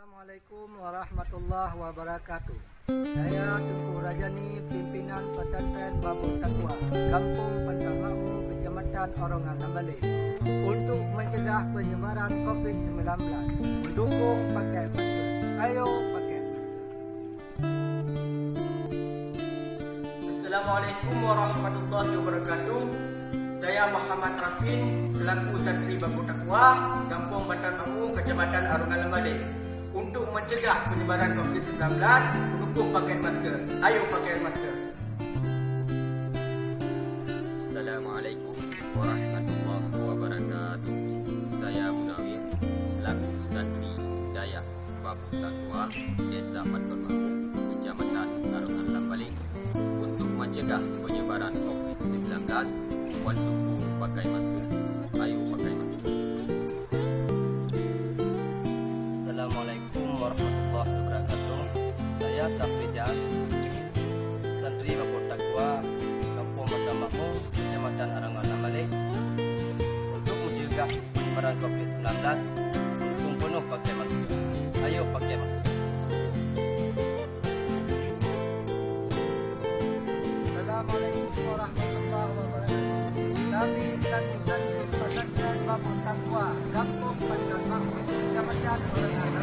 Assalamualaikum warahmatullahi wabarakatuh. Saya Tengku Rajani, pimpinan pesantren Babul Taqwa, Kampung Pantangamu, Kecamatan Orongan Nambale, untuk mencegah penyebaran COVID-19. Mendukung pakai masker. Ayo pakai masker. Assalamualaikum warahmatullahi wabarakatuh. Saya Muhammad Rafin, selaku santri Babul Taqwa, Kampung Pantangamu, Kecamatan Orongan Nambale. Untuk mencegah penyebaran COVID-19, mendukung pakai masker. Ayo pakai masker. Assalamualaikum warahmatullahi wabarakatuh. Saya Munawir, selaku santri Daya Babul Taqwa, Desa Pantangamu, Kecamatan Orongan Nambale. Untuk mencegah penyebaran COVID-19, mendukung pakai masker. Ayo pakai masker. Assalamualaikum warahmatullahi wabarakatuh. Saya Safrijan, santri Babul Taqwa, Kampung Pantangamu, Kecamatan Orongan Nambale. Untuk mencegah penyebaran COVID-19, mendukung penuh pakai masker. Ayo pakai masker. Assalamualaikum warahmatullahi wabarakatuh. Kami selaku santri pesantren Babul Taqwa, Kampung Pantangamu, Kecamatan Orongan Nambale.